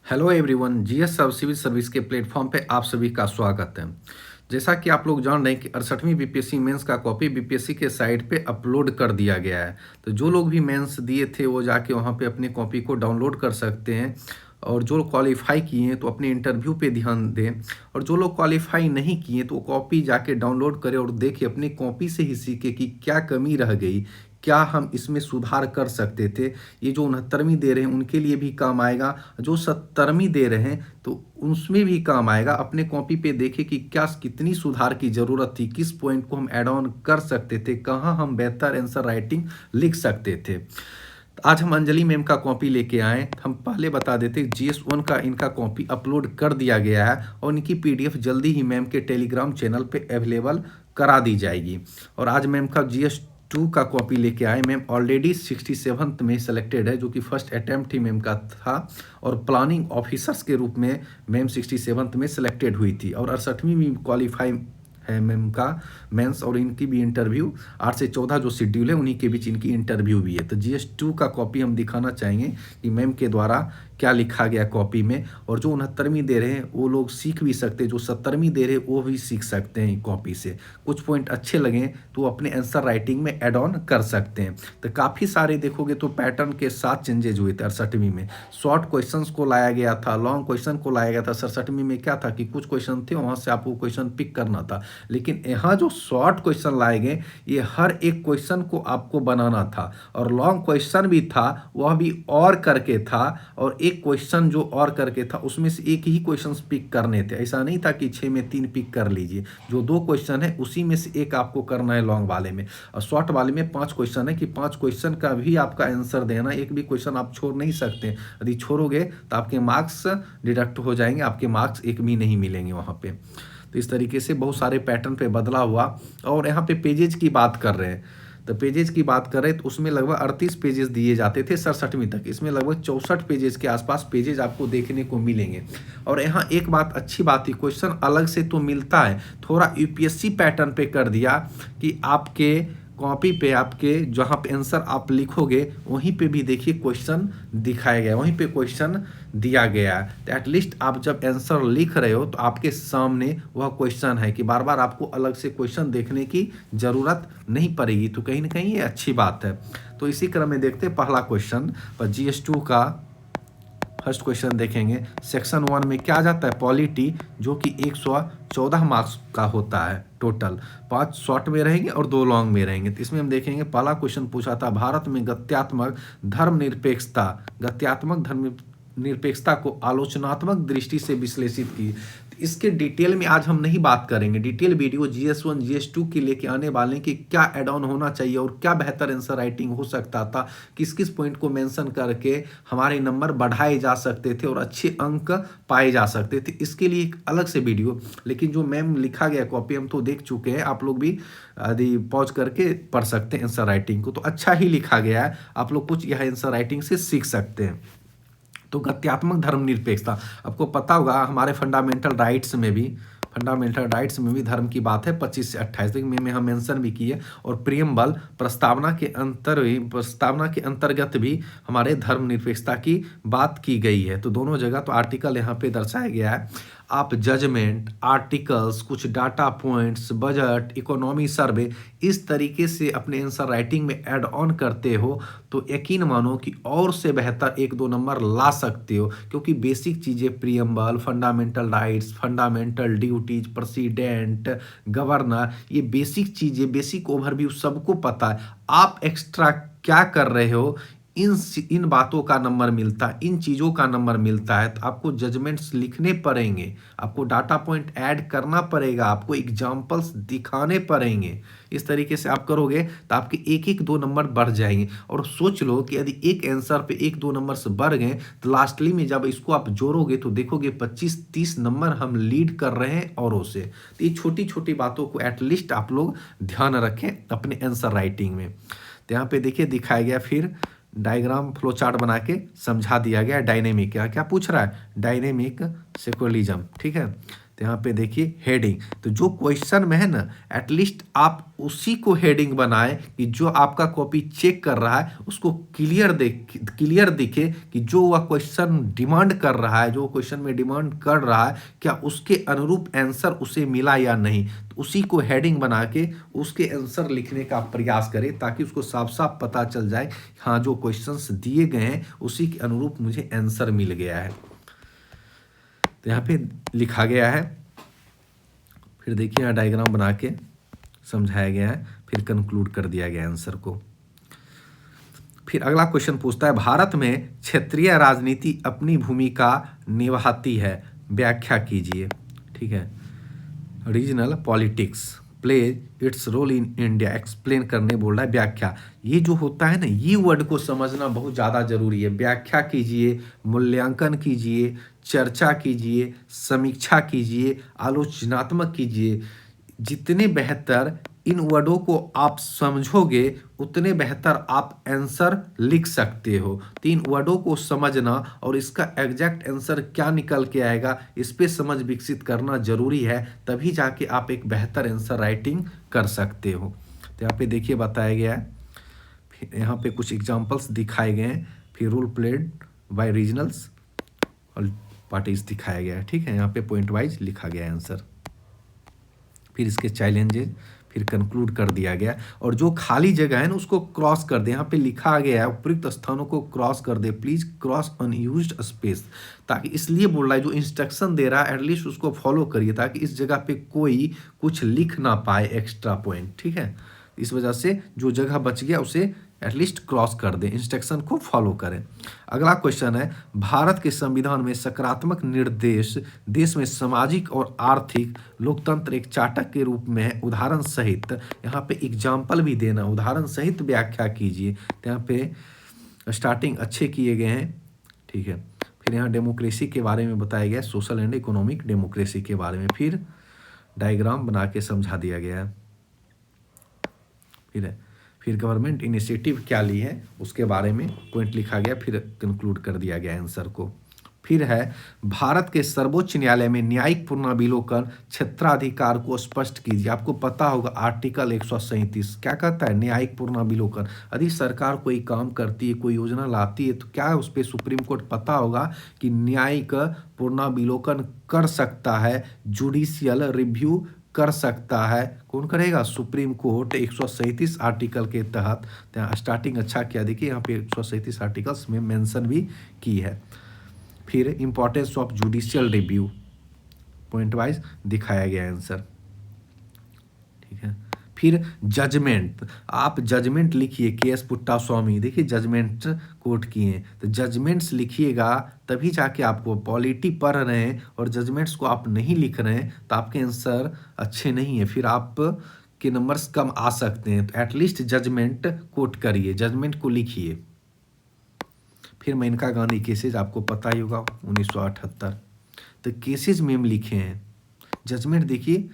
Hello everyone, GS सब civil service के platform पे आप सभी का स्वागत है। जैसा कि आप लोग जान रहे हैं कि 68वीं बीपीएससी मेंस का कॉपी बीपीएससी के साइट पे अपलोड कर दिया गया है। तो जो लोग भी मेंस दिए थे वो जाके वहाँ पे अपने कॉपी को डाउनलोड कर सकते हैं, और जो क्वालिफाई किए हैं तो अपने इंटरव्यू पे ध्यान दें, और जो लोग क्वालिफाई नहीं किए तो कॉपी जाके डाउनलोड करें और देखें, अपनी कॉपी से ही सीखे कि क्या कमी रह गई, क्या हम इसमें सुधार कर सकते थे। ये जो 69वीं दे रहे हैं उनके लिए भी काम आएगा, जो 70वीं दे रहे हैं तो उसमें भी काम आएगा। अपने कॉपी पे देखें कि क्या कितनी सुधार की ज़रूरत थी, किस पॉइंट को हम ऐड ऑन कर सकते थे, कहाँ हम बेहतर आंसर राइटिंग लिख सकते थे। तो आज हम अंजलि मैम का कॉपी लेके आए। हम पहले बता देते GS1 का इनका कॉपी अपलोड कर दिया गया है और इनकी PDF जल्दी ही मैम के टेलीग्राम चैनल पे अवेलेबल करा दी जाएगी। और आज मैम का GS2 का कॉपी लेके आए। मैम ऑलरेडी 67th में सेलेक्टेड है, जो कि फर्स्ट अटैम्प्ट ही मैम का था, और प्लानिंग ऑफिसर्स के रूप में मैम 67th में सेलेक्टेड हुई थी, और 68वीं में क्वालिफाई है मैम का मेंस, और इनकी भी इंटरव्यू 8 से 14 जो शेड्यूल है उन्हीं के बीच इनकी इंटरव्यू भी है। तो GS2 का कॉपी हम दिखाना चाहेंगे कि मैम के द्वारा क्या लिखा गया कॉपी में, और जो 69वीं दे रहे हैं वो लोग सीख भी सकते हैं, जो 70वीं दे रहे हैं वो भी सीख सकते हैं कॉपी से। कुछ पॉइंट अच्छे लगें तो अपने आंसर राइटिंग में एड ऑन कर सकते हैं। तो काफ़ी सारे देखोगे तो पैटर्न के साथ चेंजेज हुए थे 68वीं में। शॉर्ट क्वेश्चंस को लाया गया था, लॉन्ग क्वेश्चन को लाया गया था। 67वीं में क्या था कि कुछ क्वेश्चन थे वहाँ से आपको क्वेश्चन पिक करना था, लेकिन यहाँ जो शॉर्ट क्वेश्चन लाए गए ये हर एक क्वेश्चन को आपको बनाना था, और लॉन्ग क्वेश्चन भी था वह भी और करके था, और एक क्वेश्चन जो और करके था उसमें से एक ही क्वेश्चन पिक करने थे। ऐसा नहीं था कि 6 में 3 पिक कर लीजिए। जो 2 क्वेश्चन है उसी में से एक आपको करना है लॉन्ग वाले में, और शॉर्ट वाले में 5 क्वेश्चन है कि 5 क्वेश्चन का भी आपका आंसर देना। एक भी क्वेश्चन आप छोड़ नहीं सकते, यदि छोड़ोगे तो आपके मार्क्स डिडक्ट हो जाएंगे, आपके मार्क्स एक भी नहीं मिलेंगे वहाँ पे। तो इस तरीके से बहुत सारे पैटर्न पे बदला हुआ। और यहाँ पे पेजेज की बात कर रहे हैं, तो पेजेज की बात करें तो उसमें लगभग 38 पेजेस दिए जाते थे 67वीं तक। इसमें लगभग 64 पेजेस के आसपास पेजेज आपको देखने को मिलेंगे। और यहाँ एक बात अच्छी बात थी, क्वेश्चन अलग से तो मिलता है, थोड़ा UPSC पैटर्न पे कर दिया कि आपके कॉपी पे आपके जहाँ पे आंसर आप लिखोगे वहीं पे भी देखिए क्वेश्चन दिखाया गया, वहीं पे क्वेश्चन दिया गया है। तो एटलीस्ट आप जब आंसर लिख रहे हो तो आपके सामने वह क्वेश्चन है, कि बार बार आपको अलग से क्वेश्चन देखने की ज़रूरत नहीं पड़ेगी। तो कहीं ना कहीं ये अच्छी बात है। तो इसी क्रम में देखते हैं पहला क्वेश्चन पर GS2 का फर्स्ट क्वेश्चन देखेंगे। सेक्शन 1 में क्या जाता है, पॉलिटी, जो कि 114 मार्क्स का होता है टोटल। 5 शॉर्ट में रहेंगे और 2 लॉन्ग में रहेंगे। तो इसमें हम देखेंगे पहला क्वेश्चन पूछा था, भारत में गत्यात्मक धर्म निरपेक्षता को आलोचनात्मक दृष्टि से विश्लेषित की। इसके डिटेल में आज हम नहीं बात करेंगे। डिटेल वीडियो GS1 GS2 के लेके आने वाले हैं कि क्या एड ऑन होना चाहिए और क्या बेहतर आंसर राइटिंग हो सकता था, किस किस पॉइंट को मेंशन करके हमारे नंबर बढ़ाए जा सकते थे और अच्छे अंक पाए जा सकते थे। इसके लिए एक अलग से वीडियो, लेकिन जो मैम लिखा गया कॉपी हम तो देख चुके हैं, आप लोग भी यदि पॉज करके पढ़ सकते हैं आंसर राइटिंग को। तो अच्छा ही लिखा गया है, आप लोग कुछ यह आंसर राइटिंग से सीख सकते हैं। तो गत्यात्मक धर्मनिरपेक्षता, आपको पता होगा हमारे फंडामेंटल राइट्स में भी धर्म की बात है 25 से 28 तक में हम मेंशन भी किए। और प्रियम्बल प्रस्तावना के अंतर्गत भी हमारे धर्मनिरपेक्षता की बात की गई है। तो दोनों जगह तो आर्टिकल यहाँ पे दर्शाया गया है। आप जजमेंट, आर्टिकल्स, कुछ डाटा पॉइंट्स, बजट, इकोनॉमी सर्वे, इस तरीके से अपने आंसर राइटिंग में ऐड ऑन करते हो तो यकीन मानो कि और से बेहतर 1-2 नंबर ला सकते हो, क्योंकि बेसिक चीज़ें preamble, fundamental rights, fundamental duties, president, governor, ये बेसिक चीज़ें, बेसिक ओवरव्यू सबको पता है। आप एक्स्ट्रा क्या कर रहे हो, इन बातों का नंबर मिलता है, इन चीज़ों का नंबर मिलता है। तो आपको जजमेंट्स लिखने पड़ेंगे, आपको डाटा पॉइंट ऐड करना पड़ेगा, आपको एग्जाम्पल्स दिखाने पड़ेंगे। इस तरीके से आप करोगे तो आपके 1-1, 2 नंबर बढ़ जाएंगे। और सोच लो कि यदि एक आंसर पे 1-2 नंबर से बढ़ गए तो लास्टली में जब इसको आप जोड़ोगे तो देखोगे 25-30 नंबर हम लीड कर रहे हैं औरों से। तो ये छोटी छोटी बातों को एटलीस्ट आप लोग ध्यान रखें अपने आंसर राइटिंग में। तो यहाँ पे देखिए दिखाया गया, फिर डायग्राम फ्लो चार्ट बना के समझा दिया गया। डायनेमिक क्या क्या पूछ रहा है, डायनेमिक सेक्युलरिज्म, ठीक है। तो यहाँ पे देखिए हेडिंग, तो जो क्वेश्चन में है ना एटलीस्ट आप उसी को हेडिंग बनाए कि जो आपका कॉपी चेक कर रहा है उसको क्लियर दिखे कि जो वह क्वेश्चन डिमांड कर रहा है, जो क्वेश्चन में डिमांड कर रहा है क्या उसके अनुरूप आंसर उसे मिला या नहीं। तो उसी को हेडिंग बना के उसके आंसर लिखने का प्रयास करें ताकि उसको साफ साफ पता चल जाए हाँ जो क्वेश्चंस दिए गए हैं उसी के अनुरूप मुझे आंसर मिल गया है। तो यहाँ पे लिखा गया है, फिर देखिए यहाँ डायग्राम बना के समझाया गया है, फिर कंक्लूड कर दिया गया आंसर को। फिर अगला क्वेश्चन पूछता है भारत में क्षेत्रीय राजनीति अपनी भूमिका निभाती है, व्याख्या कीजिए। ठीक है, regional politics play its role in India, explain करने बोल रहा है, व्याख्या। ये जो होता है ना ये वर्ड को समझना बहुत ज़्यादा जरूरी है। व्याख्या कीजिए, मूल्यांकन कीजिए, चर्चा कीजिए, समीक्षा कीजिए, आलोचनात्मक कीजिए। जितने बेहतर इन वर्डों को आप समझोगे उतने बेहतर आप आंसर लिख सकते हो। तो इन वर्डों को समझना और इसका एग्जैक्ट आंसर क्या निकल के आएगा इस पे समझ विकसित करना जरूरी है, तभी जाके आप एक बेहतर आंसर राइटिंग कर सकते हो। तो यहाँ पे देखिए बताया गया है, फिर यहाँ पे कुछ एग्जांपल्स दिखाए गए हैं, फिर रोल प्लेड बाय रीजनल्स और पार्टीज दिखाया गया है। ठीक है, यहाँ पे पॉइंट वाइज लिखा गया है आंसर, फिर इसके चैलेंजेस, फिर कंक्लूड कर दिया गया। और जो खाली जगह है ना उसको क्रॉस कर दे, यहाँ पे लिखा गया है उपयुक्त स्थानों को क्रॉस कर दे, प्लीज क्रॉस अनयूज्ड स्पेस। ताकि इसलिए बोल रहा है जो इंस्ट्रक्शन दे रहा है एटलीस्ट उसको फॉलो करिए ताकि इस जगह पे कोई कुछ लिख ना पाए एक्स्ट्रा पॉइंट। ठीक है, इस वजह से जो जगह बच गया उसे एटलीस्ट क्रॉस कर दें, इंस्ट्रक्शन को फॉलो करें। अगला क्वेश्चन है भारत के संविधान में सकारात्मक निर्देश देश में सामाजिक और आर्थिक लोकतंत्र एक चार्टर के रूप में है, उदाहरण सहित। यहाँ पे एग्जाम्पल भी देना, उदाहरण सहित व्याख्या कीजिए। तो यहाँ पे स्टार्टिंग अच्छे किए गए हैं। ठीक है, फिर यहाँ डेमोक्रेसी के बारे में बताया गया, सोशल एंड इकोनॉमिक डेमोक्रेसी के बारे में, फिर डायग्राम बना के समझा दिया गया है। फिर गवर्नमेंट इनिशिएटिव क्या ली है उसके बारे में पॉइंट लिखा गया, फिर कंक्लूड कर दिया गया आंसर को। फिर है भारत के सर्वोच्च न्यायालय में न्यायिक पुनर्विलोकन क्षेत्राधिकार को स्पष्ट कीजिए। आपको पता होगा आर्टिकल 137 क्या कहता है, न्यायिक पुनर्विलोकन। यदि सरकार कोई काम करती है, कोई योजना लाती है तो क्या उस पर सुप्रीम कोर्ट पता होगा कि न्यायिक पुनर्विलोकन कर सकता है, जुडिशियल रिव्यू कर सकता है। कौन करेगा, सुप्रीम कोर्ट 137 आर्टिकल के तहत। यहाँ स्टार्टिंग अच्छा किया, देखिए यहाँ पे 137 आर्टिकल्स में मेंशन भी की है। फिर importance of judicial review point wise दिखाया गया आंसर। ठीक है, फिर जजमेंट, आप जजमेंट लिखिए, केएस पुट्टा स्वामी देखिए जजमेंट कोर्ट किए, तो जजमेंट्स लिखिएगा तभी जाके आपको पॉलिटी पढ़ रहे हैं और जजमेंट्स को आप नहीं लिख रहे हैं तो आपके आंसर अच्छे नहीं है, फिर आप के नंबर्स कम आ सकते हैं। तो एटलीस्ट जजमेंट कोट करिए, जजमेंट को लिखिए। फिर मेनका गांधी केसेज आपको पता ही होगा 1978, तो केसेज में हम लिखे हैं। जजमेंट देखिए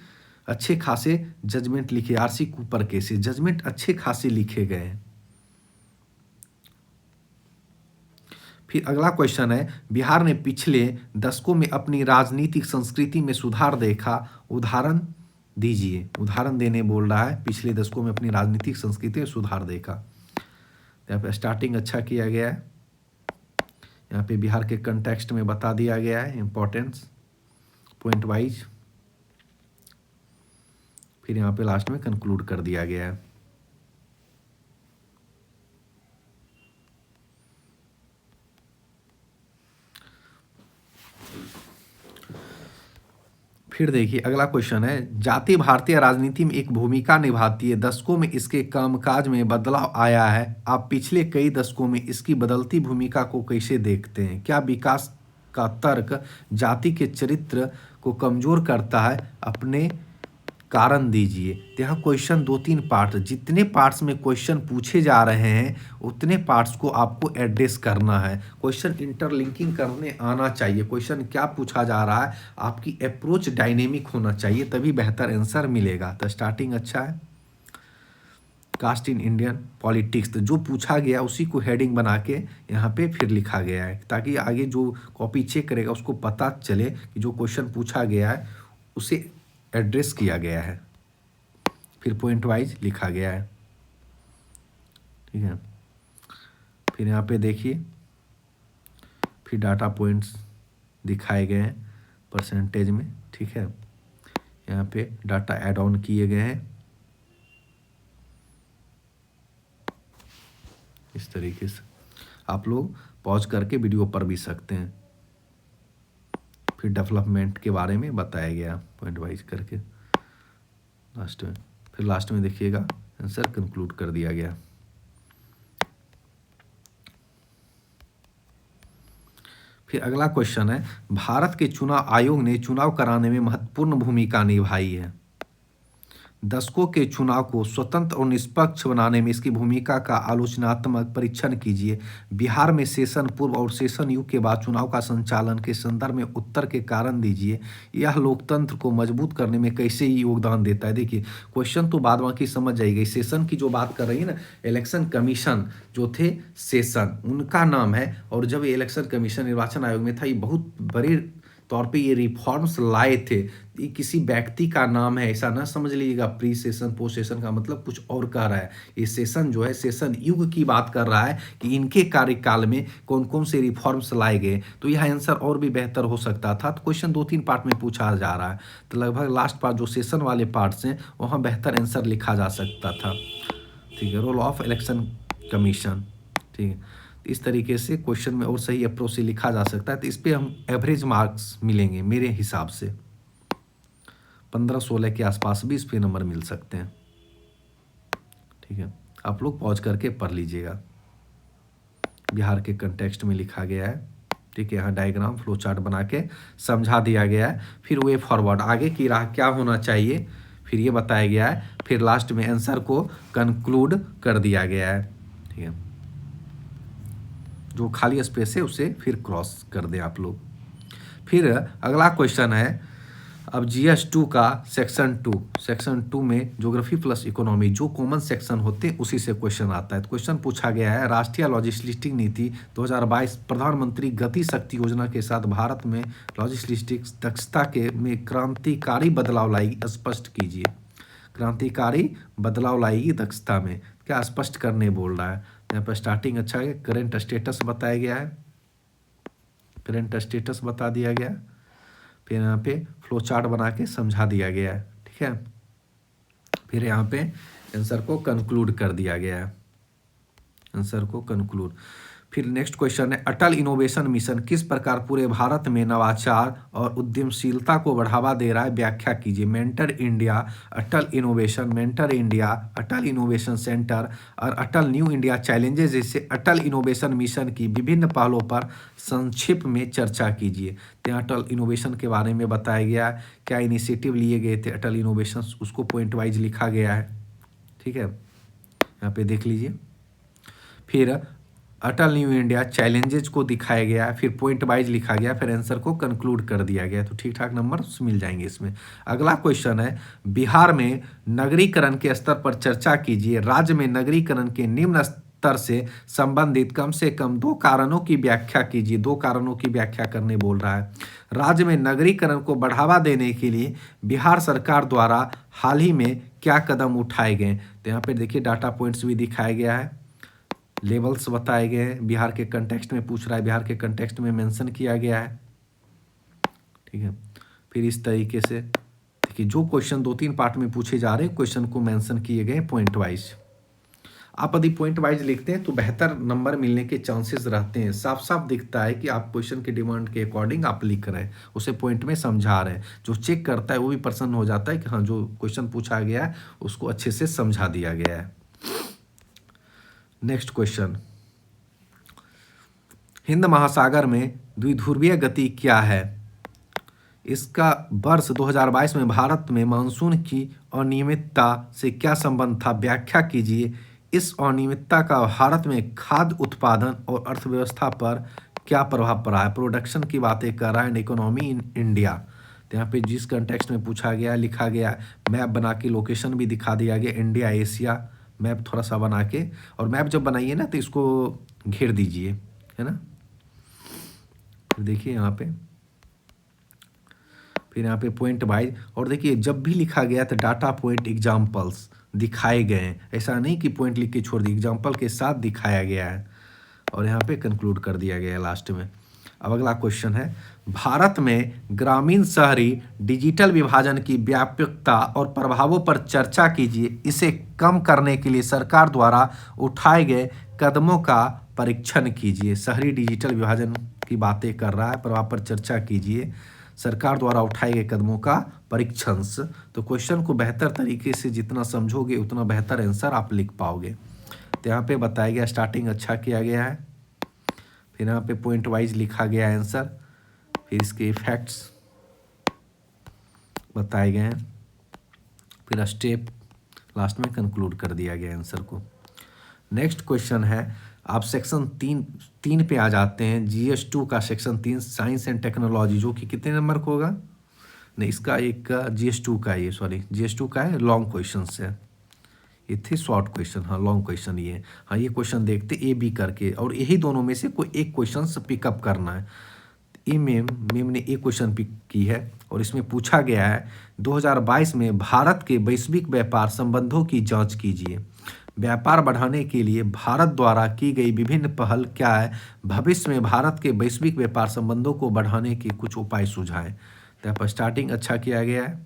अच्छे खासे जजमेंट लिखे, आरसी कूपर केसेज जजमेंट अच्छे खासे लिखे गए हैं। फिर अगला क्वेश्चन है बिहार ने पिछले दशकों में अपनी राजनीतिक संस्कृति में सुधार देखा, उदाहरण दीजिए। उदाहरण देने बोल रहा है, पिछले दशकों में अपनी राजनीतिक संस्कृति में सुधार देखा। यहाँ पे स्टार्टिंग अच्छा किया गया है, यहाँ पे बिहार के कंटेक्स्ट में बता दिया गया है इंपॉर्टेंस पॉइंट वाइज, फिर यहाँ पे लास्ट में कंक्लूड कर दिया गया है। फिर देखिए अगला क्वेश्चन है जाति भारतीय राजनीति में एक भूमिका निभाती है, दशकों में इसके कामकाज में बदलाव आया है, आप पिछले कई दशकों में इसकी बदलती भूमिका को कैसे देखते हैं, क्या विकास का तर्क जाति के चरित्र को कमजोर करता है, अपने कारण दीजिए। तो यहाँ क्वेश्चन 2-3 पार्ट, जितने पार्ट्स में क्वेश्चन पूछे जा रहे हैं उतने पार्ट्स को आपको एड्रेस करना है। क्वेश्चन इंटरलिंकिंग करने आना चाहिए, क्वेश्चन क्या पूछा जा रहा है, आपकी अप्रोच डायनेमिक होना चाहिए, तभी बेहतर आंसर मिलेगा। तो स्टार्टिंग अच्छा है, कास्ट इन इंडियन पॉलिटिक्स, तो जो पूछा गया उसी को हेडिंग बना के यहाँ पे फिर लिखा गया है ताकि आगे जो कॉपी चेक करेगा उसको पता चले कि जो क्वेश्चन पूछा गया है उसे एड्रेस किया गया है। फिर पॉइंट वाइज लिखा गया है, ठीक है। फिर यहाँ पे देखिए, फिर डाटा पॉइंट्स दिखाए गए हैं परसेंटेज में, ठीक है। यहाँ पे डाटा ऐड ऑन किए गए हैं इस तरीके से। आप लोग पॉज करके वीडियो पढ़ भी सकते हैं। फिर डेवलपमेंट के बारे में बताया गया पॉइंट वाइज करके लास्ट में। फिर लास्ट में देखिएगा आंसर कंक्लूड कर दिया गया। फिर अगला क्वेश्चन है, भारत के चुनाव आयोग ने चुनाव कराने में महत्वपूर्ण भूमिका निभाई है। दशकों के चुनाव को स्वतंत्र और निष्पक्ष बनाने में इसकी भूमिका का आलोचनात्मक परीक्षण कीजिए। बिहार में सेशन पूर्व और सेशन युग के बाद चुनाव का संचालन के संदर्भ में उत्तर के कारण दीजिए। यह लोकतंत्र को मजबूत करने में कैसे योगदान देता है। देखिए क्वेश्चन तो बाद बाकी समझ जाइएगा। सेशन की जो बात कर रही है ना, इलेक्शन कमीशन जो थे सेशन उनका नाम है। और जब ये इलेक्शन कमीशन निर्वाचन आयोग में था, ये बहुत बड़े तौर पे ये रिफॉर्म्स लाए थे। ये किसी व्यक्ति का नाम है ऐसा ना समझ लीजिएगा। प्री सेशन पोस्ट सेशन का मतलब कुछ और कह रहा है। ये सेशन जो है सेशन युग की बात कर रहा है कि इनके कार्यकाल में कौन कौन से रिफॉर्म्स लाए गए। तो यह आंसर और भी बेहतर हो सकता था। तो क्वेश्चन 2-3 पार्ट में पूछा जा रहा है, तो लगभग लास्ट पार्ट जो सेशन वाले पार्ट्स हैं वहाँ बेहतर आंसर लिखा जा सकता था, ठीक है। रोल ऑफ इलेक्शन कमीशन, ठीक है। इस तरीके से क्वेश्चन में और सही अप्रोच से लिखा जा सकता है। तो इस पर हम एवरेज मार्क्स मिलेंगे मेरे हिसाब से 15-16 के आसपास भी इस पे नंबर मिल सकते हैं, ठीक है। आप लोग पॉज करके पढ़ लीजिएगा। बिहार के कंटेक्स्ट में लिखा गया है, ठीक है। यहाँ डायग्राम फ्लो चार्ट बना के समझा दिया गया है। फिर वे फॉरवर्ड आगे की राह क्या होना चाहिए फिर ये बताया गया है। फिर लास्ट में आंसर को कंक्लूड कर दिया गया है, ठीक है। जो खाली स्पेस है उसे फिर क्रॉस कर दें आप लोग। फिर अगला क्वेश्चन है, अब GS 2 का सेक्शन 2 में ज्योग्राफी प्लस इकोनॉमी जो कॉमन सेक्शन होते हैं उसी से क्वेश्चन आता है। तो क्वेश्चन पूछा गया है, राष्ट्रीय लॉजिस्टिक नीति 2022 प्रधानमंत्री गति शक्ति योजना के साथ भारत में लॉजिस्टिक्स दक्षता के में क्रांतिकारी बदलाव लाएगी, स्पष्ट कीजिए। क्रांतिकारी बदलाव लाएगी दक्षता में, क्या स्पष्ट करने बोल रहा है। यहाँ पर स्टार्टिंग अच्छा है, करंट स्टेटस बताया गया है, करंट स्टेटस बता दिया गया। फिर यहाँ पे फ्लो चार्ट बना के समझा दिया गया है, ठीक है। फिर यहाँ पे आंसर को कंक्लूड कर दिया गया है, आंसर को कंक्लूड। फिर नेक्स्ट क्वेश्चन है, अटल इनोवेशन मिशन किस प्रकार पूरे भारत में नवाचार और उद्यमशीलता को बढ़ावा दे रहा है, व्याख्या कीजिए। मेंटर इंडिया, अटल इनोवेशन, मेंटर इंडिया, अटल इनोवेशन सेंटर और अटल न्यू इंडिया चैलेंजेस जैसे अटल इनोवेशन मिशन की विभिन्न पहलों पर संक्षिप्त में चर्चा कीजिए। तो यहाँ अटल इनोवेशन के बारे में बताया गया, क्या इनिशिएटिव लिए गए थे अटल इनोवेशन, उसको पॉइंट वाइज लिखा गया है, ठीक है। यहाँ पे देख लीजिए। फिर अटल न्यू इंडिया चैलेंजेस को दिखाया गया, फिर पॉइंट वाइज लिखा गया, फिर आंसर को कंक्लूड कर दिया गया। तो ठीक ठाक नंबर मिल जाएंगे इसमें। अगला क्वेश्चन है, बिहार में नगरीकरण के स्तर पर चर्चा कीजिए। राज्य में नगरीकरण के निम्न स्तर से संबंधित कम से कम 2 कारणों की व्याख्या कीजिए। 2 कारणों की व्याख्या करने बोल रहा है। राज्य में नगरीकरण को बढ़ावा देने के लिए बिहार सरकार द्वारा हाल ही में क्या कदम उठाए गए। तो यहाँ पे देखिए डाटा पॉइंट्स भी दिखाया गया है, लेवल्स बताए गए हैं। बिहार के कंटेक्स्ट में पूछ रहा है, बिहार के कंटेक्स्ट में मेंशन किया गया है, ठीक है। फिर इस तरीके से देखिए जो क्वेश्चन 2-3 पार्ट में पूछे जा रहे हैं क्वेश्चन को मेंशन किए गए पॉइंट वाइज। आप यदि पॉइंट वाइज लिखते हैं तो बेहतर नंबर मिलने के चांसेस रहते हैं। साफ साफ दिखता है कि आप क्वेश्चन के डिमांड के अकॉर्डिंग आप लिख रहे हैं, उसे पॉइंट में समझा रहे हैं। जो चेक करता है वो भी प्रसन्न हो जाता है कि हाँ जो क्वेश्चन पूछा गया है उसको अच्छे से समझा दिया गया है। नेक्स्ट क्वेश्चन, हिंद महासागर में द्विध्रुवीय गति क्या है। इसका वर्ष 2022 में भारत में मानसून की अनियमितता से क्या संबंध था, व्याख्या कीजिए। इस अनियमितता का भारत में खाद्य उत्पादन और अर्थव्यवस्था पर क्या प्रभाव पड़ा है। प्रोडक्शन की बातें कर रहा है, इकोनॉमी इन इंडिया। तो यहाँ पे जिस कंटेक्स्ट में पूछा गया लिखा गया, मैप बना के लोकेशन भी दिखा दिया गया, इंडिया एशिया मैप थोड़ा सा बना के। और मैप जब बनाइए ना तो इसको घेर दीजिए, है ना। फिर देखिए यहाँ पे फिर यहाँ पे पॉइंट वाइज, और देखिए जब भी लिखा गया तो डाटा पॉइंट एग्जाम्पल्स दिखाए गए हैं, ऐसा नहीं कि पॉइंट लिख के छोड़ दिए, एग्जाम्पल के साथ दिखाया गया है और यहाँ पे कंक्लूड कर दिया गया है लास्ट में। अब अगला क्वेश्चन है, भारत में ग्रामीण शहरी डिजिटल विभाजन की व्यापकता और प्रभावों पर चर्चा कीजिए। इसे कम करने के लिए सरकार द्वारा उठाए गए कदमों का परीक्षण कीजिए। शहरी डिजिटल विभाजन की बातें कर रहा है, प्रभाव पर चर्चा कीजिए, सरकार द्वारा उठाए गए कदमों का परीक्षण। तो क्वेश्चन को बेहतर तरीके से जितना समझोगे उतना बेहतर आंसर आप लिख पाओगे। तो यहाँ पे बताया गया, स्टार्टिंग अच्छा किया गया है, फिर यहाँ पे पॉइंट वाइज लिखा गया है आंसर, फिर इसके इफेक्ट्स बताए गए हैं, फिर स्टेप लास्ट में कंक्लूड कर दिया गया आंसर को। नेक्स्ट क्वेश्चन है, आप सेक्शन तीन पे आ जाते हैं, GS2 का सेक्शन 3 साइंस एंड टेक्नोलॉजी, जो कि कितने नंबर का होगा, नहीं इसका एक GS2 का है, सॉरी GS2 का है, लॉन्ग क्वेश्चन है, ये थे शॉर्ट क्वेश्चन, हाँ लॉन्ग क्वेश्चन ये। हाँ ये क्वेश्चन देखते A B करके, और यही दोनों में से कोई एक क्वेश्चन पिकअप करना है। ये मेम ने एक क्वेश्चन पिक की है और इसमें पूछा गया है 2022 में भारत के वैश्विक व्यापार संबंधों की जांच कीजिए। व्यापार बढ़ाने के लिए भारत द्वारा की गई विभिन्न पहल क्या है, भविष्य में भारत के वैश्विक व्यापार संबंधों को बढ़ाने के कुछ उपाय सुझाएं। तो यहाँ पर स्टार्टिंग अच्छा किया गया है,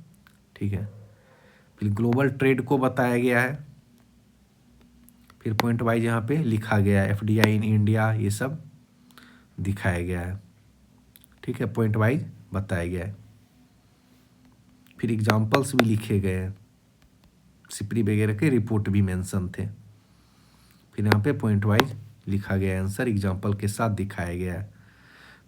ठीक है, फिर ग्लोबल ट्रेड को बताया गया है, फिर पॉइंट वाइज यहाँ पे लिखा गया है, FDI इन इंडिया, ये सब दिखाया गया है, ठीक है, पॉइंट वाइज बताया गया है, फिर एग्जाम्पल्स भी लिखे गए हैं, सिपरी वगैरह के रिपोर्ट भी मेंशन थे, फिर यहाँ पे पॉइंट वाइज लिखा गया आंसर एग्जाम्पल के साथ दिखाया गया है।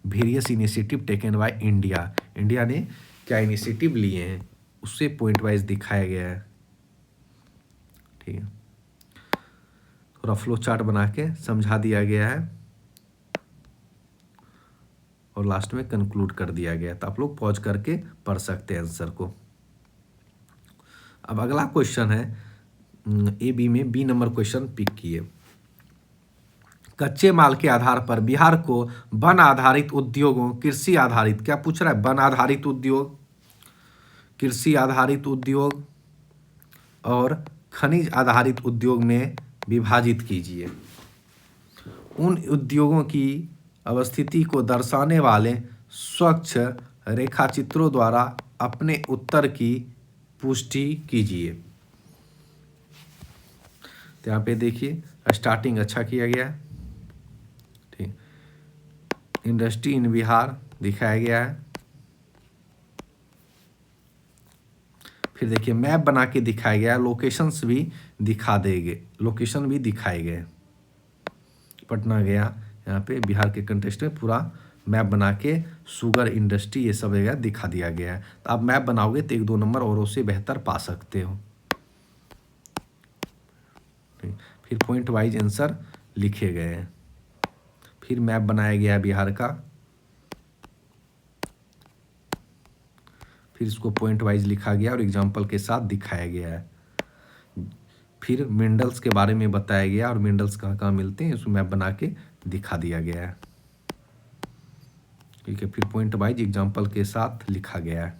Various initiative taken by India, India ने क्या इनिशिएटिव लिए हैं उससे पॉइंट वाइज दिखाया गया है, ठीक है, थोड़ा फ्लो चार्ट बना के समझा दिया गया है और लास्ट में कंक्लूड कर दिया गया, तो आप लोग पॉज करके पढ़ सकते हैं आंसर को। अब अगला क्वेश्चन है, AB में B नंबर क्वेश्चन पिक किए, कच्चे माल के आधार पर बिहार को वन आधारित उद्योगों, कृषि आधारित, क्या पूछ रहा है, वन आधारित उद्योग, कृषि आधारित उद्योग और खनिज आधारित उद्योग में विभाजित कीजिए। उन उद्योगों की अवस्थिति को दर्शाने वाले स्वच्छ रेखाचित्रों द्वारा अपने उत्तर की पुष्टि कीजिए। तो यहाँ पे देखिए स्टार्टिंग अच्छा किया गया है, ठीक, इंडस्ट्री इन बिहार दिखाया गया है, फिर देखिए मैप बना के दिखाया गया, लोकेशंस भी दिखा देंगे, लोकेशन भी दिखाए गए, पटना गया, यहाँ पे बिहार के कंटेस्ट में पूरा मैप बना के शुगर इंडस्ट्री ये सब वगैरह दिखा दिया गया है। तो आप मैप बनाओगे तो 1-2 नंबर और उससे बेहतर पा सकते हो। फिर पॉइंट वाइज आंसर लिखे गए हैं, फिर मैप बनाया गया है बिहार का, फिर इसको पॉइंट वाइज लिखा गया और एग्जाम्पल के साथ दिखाया गया है, फिर मिनरल्स के बारे में बताया गया और मिनरल्स कहाँ कहाँ मिलते हैं इसको मैप बना के दिखा दिया गया है, ठीक है, फिर पॉइंट वाइज एग्जाम्पल के साथ लिखा गया है,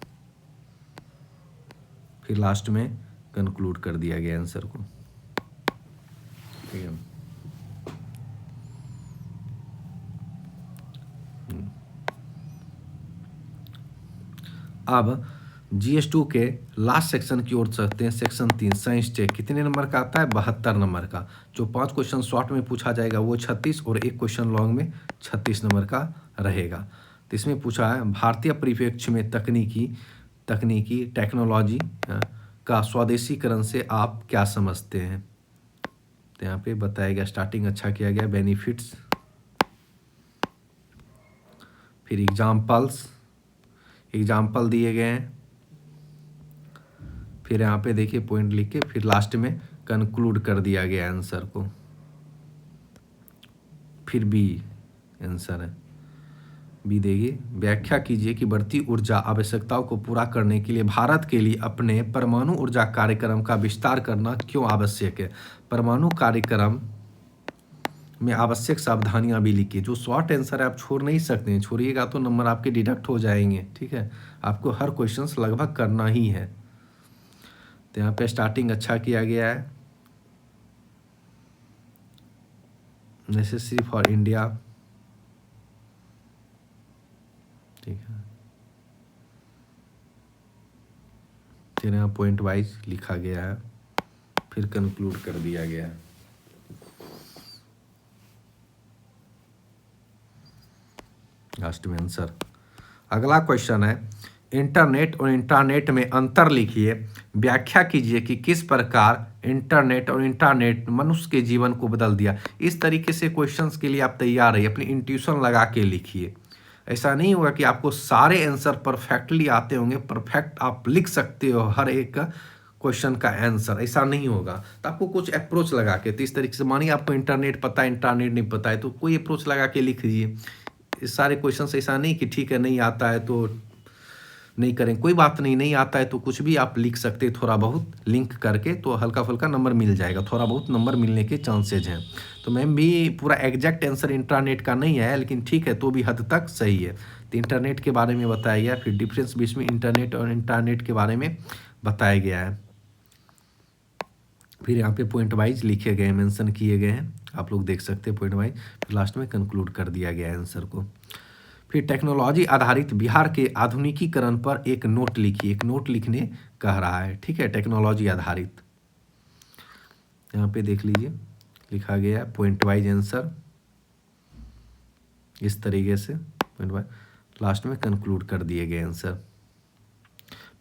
फिर लास्ट में कंक्लूड कर दिया गया आंसर को, ठीक है। अब GS2 के लास्ट सेक्शन की ओर चलते हैं, सेक्शन 3 साइंस टेक, कितने नंबर का आता है, 72 नंबर का। जो 5 क्वेश्चन शॉर्ट में पूछा जाएगा वो 36 और एक क्वेश्चन लॉन्ग में 36 नंबर का रहेगा। तो इसमें पूछा है भारतीय परिप्रेक्ष्य में तकनीकी टेक्नोलॉजी का स्वदेशीकरण से आप क्या समझते हैं। तो यहाँ पे बताया गया, स्टार्टिंग अच्छा किया गया, बेनिफिट्स, फिर एग्जाम्पल दिए गए हैं, फिर यहाँ पे देखिए पॉइंट लिख के फिर लास्ट में कंक्लूड कर दिया गया आंसर को, फिर बी आंसर है, बी देखिए, व्याख्या कीजिए कि बढ़ती ऊर्जा आवश्यकताओं को पूरा करने के लिए भारत के लिए अपने परमाणु ऊर्जा कार्यक्रम का विस्तार करना क्यों आवश्यक है। परमाणु कार्यक्रम में आवश्यक सावधानियां भी लिखिए। जो शॉर्ट आंसर है आप छोड़ नहीं सकते हैं, छोड़िएगा तो नंबर आपके डिडक्ट हो जाएंगे। ठीक है, आपको हर क्वेश्चंस लगभग करना ही है। तो यहाँ पे स्टार्टिंग अच्छा किया गया है। नेसेसरी फॉर इंडिया, ठीक है, फिर यहाँ पॉइंट वाइज लिखा गया है, फिर कंक्लूड कर दिया गया है। लास्ट में आंसर। अगला क्वेश्चन है, इंटरनेट और इंटरनेट में अंतर लिखिए, व्याख्या कीजिए कि किस प्रकार इंटरनेट और इंटरनेट मनुष्य के जीवन को बदल दिया। इस तरीके से क्वेश्चंस के लिए आप तैयार रहिए, अपनी इंट्यूशन लगा के लिखिए। ऐसा नहीं होगा कि आपको सारे आंसर परफेक्टली आते होंगे, परफेक्ट आप लिख सकते हो हर एक क्वेश्चन का आंसर, ऐसा नहीं होगा। तो आपको कुछ अप्रोच लगा के, तो इस तरीके से मानिए आपको इंटरनेट पता है, इंटरनेट नहीं पता है, तो कोई अप्रोच लगा के लिख दीजिए। इस सारे क्वेश्चन ऐसा नहीं कि ठीक है नहीं आता है तो नहीं करें, कोई बात नहीं, नहीं आता है तो कुछ भी आप लिख सकते हैं, थोड़ा बहुत लिंक करके, तो हल्का फुल्का नंबर मिल जाएगा, थोड़ा बहुत नंबर मिलने के चांसेज हैं। तो मैम भी पूरा एग्जैक्ट आंसर इंटरनेट का नहीं है, लेकिन ठीक है तो भी हद तक सही है। तो इंटरनेट के बारे में बताया गया, फिर डिफरेंस बीच में इंटरनेट और इंटरनेट के बारे में बताया गया है। फिर यहाँ पे पॉइंट वाइज लिखे गए, मेंशन किए गए हैं, आप लोग देख सकते हैं पॉइंट वाइज। फिर लास्ट में कंक्लूड कर दिया गया है आंसर को। फिर टेक्नोलॉजी आधारित बिहार के आधुनिकीकरण पर एक नोट लिखिए, एक नोट लिखने कह रहा है। ठीक है, टेक्नोलॉजी आधारित, यहाँ पे देख लीजिए लिखा गया है पॉइंट वाइज आंसर इस तरीके से, पॉइंट वाइज, लास्ट में कंक्लूड कर दिए गए आंसर।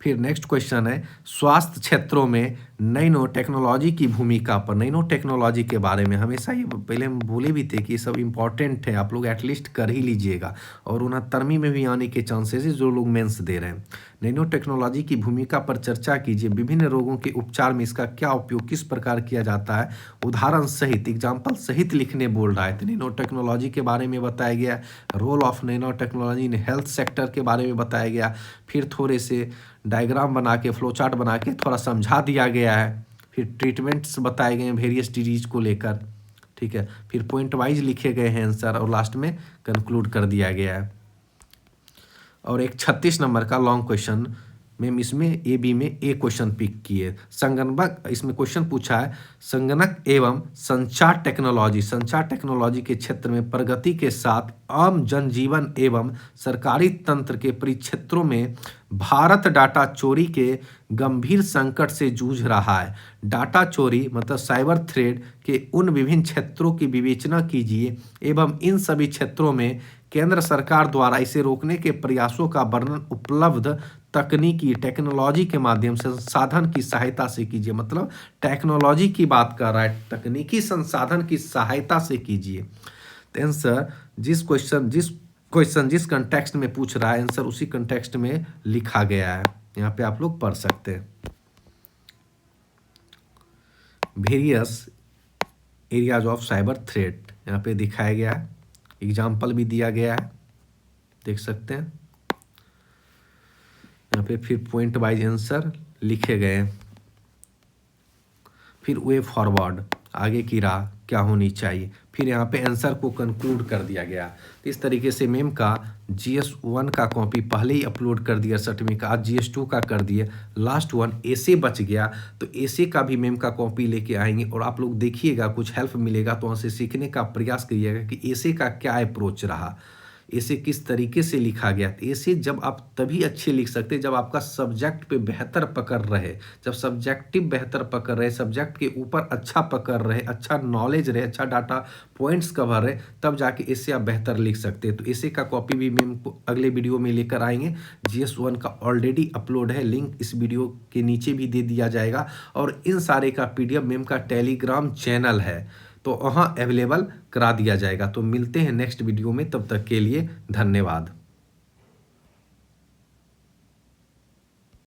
फिर नेक्स्ट क्वेश्चन है, स्वास्थ्य क्षेत्रों में नैनो टेक्नोलॉजी की भूमिका पर। नैनो टेक्नोलॉजी के बारे में हमेशा ये पहले हम बोले भी थे कि ये सब इम्पॉर्टेंट है, आप लोग एटलीस्ट कर ही लीजिएगा, और 69वीं में भी आने के चांसेस है जो लोग मेंस दे रहे हैं। नैनो टेक्नोलॉजी की भूमिका पर चर्चा कीजिए, विभिन्न रोगों के उपचार में इसका क्या उपयोग किस प्रकार किया जाता है, उदाहरण सहित, एग्जाम्पल सहित लिखने बोल रहा है। तो नैनो टेक्नोलॉजी के बारे में बताया गया, role of nanotechnology in health sector के बारे में बताया गया, फिर थोड़े से डायग्राम बना के, फ्लो चार्ट बना के थोड़ा समझा दिया गया है, फिर ट्रीटमेंट्स बताए गए हैं वेरियस डिजीज को लेकर। ठीक है, फिर पॉइंट वाइज लिखे गए हैं आंसर, और लास्ट में कंक्लूड कर दिया गया है। और एक 36 नंबर का लॉन्ग क्वेश्चन मैम इसमें ए बी में ए क्वेश्चन पिक किए। संगणक, इसमें क्वेश्चन पूछा है, संगणक एवं संचार टेक्नोलॉजी के क्षेत्र में प्रगति के साथ आम जनजीवन एवं सरकारी तंत्र के परिक्षेत्रों में भारत डाटा चोरी के गंभीर संकट से जूझ रहा है। डाटा चोरी मतलब साइबर थ्रेड के उन विभिन्न क्षेत्रों की विवेचना कीजिए एवं इन सभी क्षेत्रों में केंद्र सरकार द्वारा इसे रोकने के प्रयासों का वर्णन उपलब्ध तकनीकी टेक्नोलॉजी के माध्यम से संसाधन की सहायता से कीजिए। मतलब टेक्नोलॉजी की बात कर रहा है, तकनीकी संसाधन की सहायता से कीजिए। तो आंसर जिस कंटेक्स्ट में पूछ रहा है, आंसर उसी कंटेक्स्ट में लिखा गया है, यहाँ पे आप लोग पढ़ सकते हैं। Various areas of cyber threat यहाँ पे दिखाया गया है, एग्जाम्पल भी दिया गया है, देख सकते हैं यहाँ पे। फिर पॉइंट वाइज आंसर लिखे गए, फिर वे फॉरवर्ड, आगे की राह क्या होनी चाहिए, फिर यहाँ पे आंसर को कंक्लूड कर दिया गया। तो इस तरीके से मेम का GS1 का कॉपी पहले ही अपलोड कर दिया, 68वीं का, आज GS2 का कर दिए, लास्ट वन ऐसे बच गया, तो ऐसे का भी मेम का कॉपी लेके आएंगे, और आप लोग देखिएगा कुछ हेल्प मिलेगा तो वहाँ से सीखने का प्रयास करिएगा कि ऐसे का क्या अप्रोच रहा, ऐसे किस तरीके से लिखा गया। ऐसे जब आप तभी अच्छे लिख सकते जब आपका सब्जेक्ट पे बेहतर पकड़ रहे, जब सब्जेक्टिव बेहतर पकड़ रहे, सब्जेक्ट के ऊपर अच्छा पकड़ रहे, अच्छा नॉलेज रहे, अच्छा डाटा पॉइंट्स कवर रहे, तब जाके इससे आप बेहतर लिख सकते हैं। तो ऐसे का कॉपी भी मैं अगले वीडियो में लेकर आएंगे। GS1 का ऑलरेडी अपलोड है, लिंक इस वीडियो के नीचे भी दे दिया जाएगा, और इन सारे का PDF मेम का टेलीग्राम चैनल है तो वहाँ अवेलेबल करा दिया जाएगा। तो मिलते हैं नेक्स्ट वीडियो में, तब तक के लिए धन्यवाद।